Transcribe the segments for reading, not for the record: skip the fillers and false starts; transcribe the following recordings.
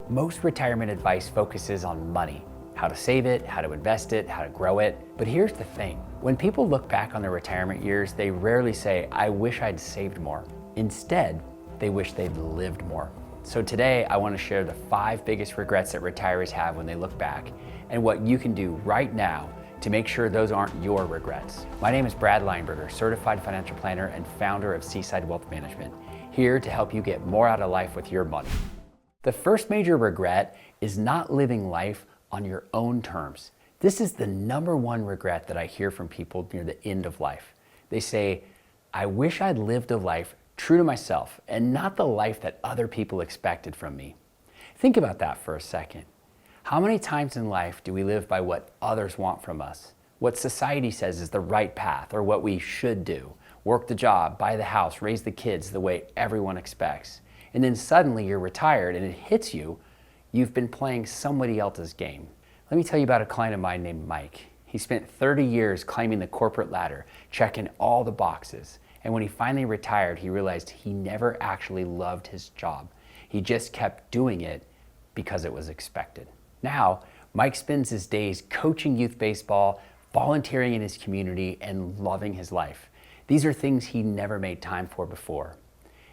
Most retirement advice focuses on money, how to save it, how to invest it, how to grow it. But here's the thing. When people look back on their retirement years, they rarely say, I wish I'd saved more. Instead, they wish they'd lived more. So today, I want to share the 5 biggest regrets that retirees have when they look back and what you can do right now to make sure those aren't your regrets. My name is Brad Lineberger, certified financial planner and founder of Seaside Wealth Management, here to help you get more out of life with your money. The first major regret is not living life on your own terms. This is the number one regret that I hear from people near the end of life. They say, I wish I'd lived a life true to myself and not the life that other people expected from me. Think about that for a second. How many times in life do we live by what others want from us? What society says is the right path or what we should do? Work the job, buy the house, raise the kids the way everyone expects. And then suddenly you're retired and it hits you, you've been playing somebody else's game. Let me tell you about a client of mine named Mike. He spent 30 years climbing the corporate ladder, checking all the boxes. And when he finally retired, he realized he never actually loved his job. He just kept doing it because it was expected. Now, Mike spends his days coaching youth baseball, volunteering in his community, and loving his life. These are things he never made time for before.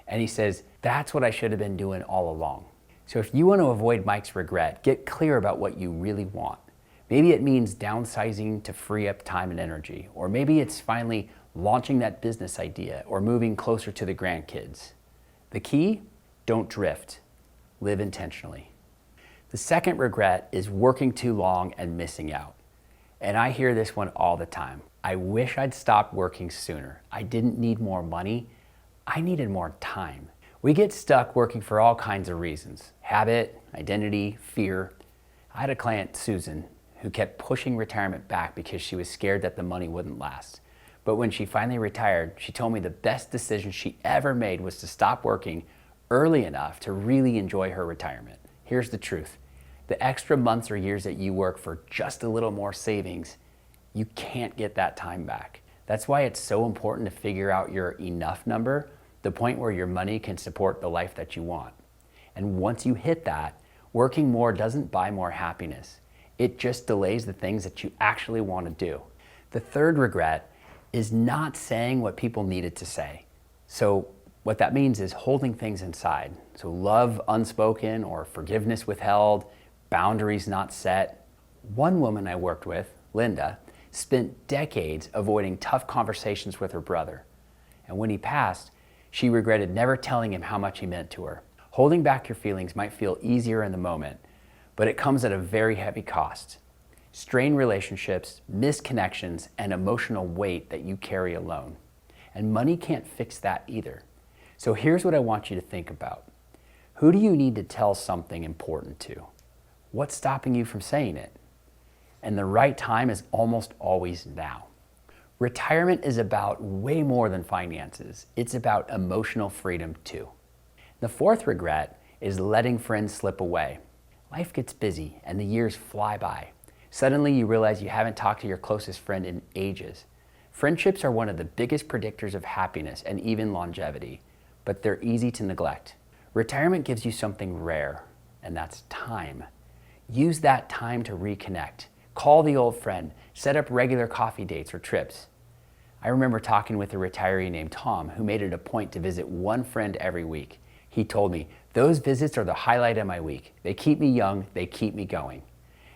And he says, that's what I should have been doing all along. So if you want to avoid Mike's regret, get clear about what you really want. Maybe it means downsizing to free up time and energy, or maybe it's finally launching that business idea or moving closer to the grandkids. The key, don't drift, live intentionally. The second regret is working too long and missing out. And I hear this one all the time. I wish I'd stopped working sooner. I didn't need more money. I needed more time. We get stuck working for all kinds of reasons. Habit, identity, fear. I had a client, Susan, who kept pushing retirement back because she was scared that the money wouldn't last. But when she finally retired, she told me the best decision she ever made was to stop working early enough to really enjoy her retirement. Here's the truth. The extra months or years that you work for just a little more savings, you can't get that time back. That's why it's so important to figure out your enough number, the point where your money can support the life that you want. And once you hit that, working more doesn't buy more happiness. It just delays the things that you actually want to do. The third regret is not saying what people needed to say. So what that means is holding things inside. So love unspoken or forgiveness withheld, boundaries not set. One woman I worked with, Linda, spent decades avoiding tough conversations with her brother. And when he passed, she regretted never telling him how much he meant to her. Holding back your feelings might feel easier in the moment, but it comes at a very heavy cost. Strained relationships, missed connections, and emotional weight that you carry alone. And money can't fix that either. So here's what I want you to think about. Who do you need to tell something important to? What's stopping you from saying it? And the right time is almost always now. Retirement is about way more than finances. It's about emotional freedom too. The fourth regret is letting friends slip away. Life gets busy and the years fly by. Suddenly you realize you haven't talked to your closest friend in ages. Friendships are one of the biggest predictors of happiness and even longevity, but they're easy to neglect. Retirement gives you something rare, and that's time. Use that time to reconnect. Call the old friend, set up regular coffee dates or trips. I remember talking with a retiree named Tom who made it a point to visit one friend every week. He told me, those visits are the highlight of my week. They keep me young, they keep me going.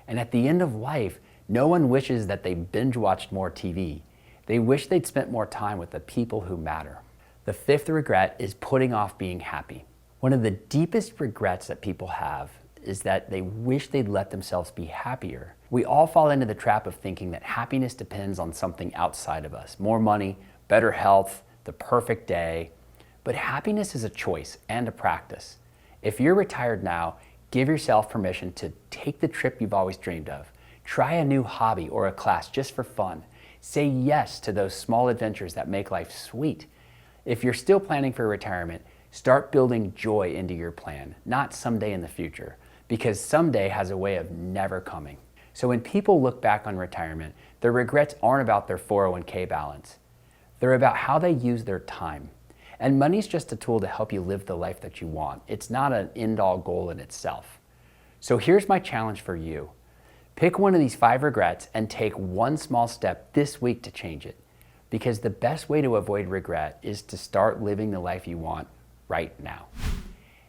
And at the end of life, no one wishes that they binge watched more TV. They wish they'd spent more time with the people who matter. The fifth regret is putting off being happy. One of the deepest regrets that people have is that they wish they'd let themselves be happier. We all fall into the trap of thinking that happiness depends on something outside of us. More money, better health, the perfect day. But happiness is a choice and a practice. If you're retired now, give yourself permission to take the trip you've always dreamed of. Try a new hobby or a class just for fun. Say yes to those small adventures that make life sweet. If you're still planning for retirement, start building joy into your plan, not someday in the future, because someday has a way of never coming. So when people look back on retirement, their regrets aren't about their 401k balance. They're about how they use their time. And money's just a tool to help you live the life that you want. It's not an end-all goal in itself. So here's my challenge for you. Pick one of these 5 regrets and take one small step this week to change it. Because the best way to avoid regret is to start living the life you want right now.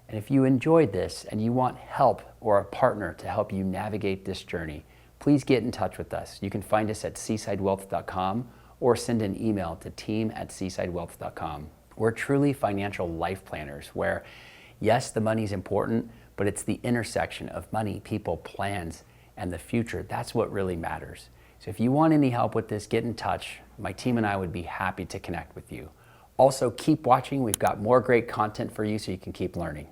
And if you enjoyed this and you want help or a partner to help you navigate this journey, please get in touch with us. You can find us at seasidewealth.com or send an email to team@seasidewealth.com. We're truly financial life planners where, yes, the money's important, but it's the intersection of money, people, plans, and the future. That's what really matters. So if you want any help with this, get in touch. My team and I would be happy to connect with you. Also, keep watching. We've got more great content for you so you can keep learning.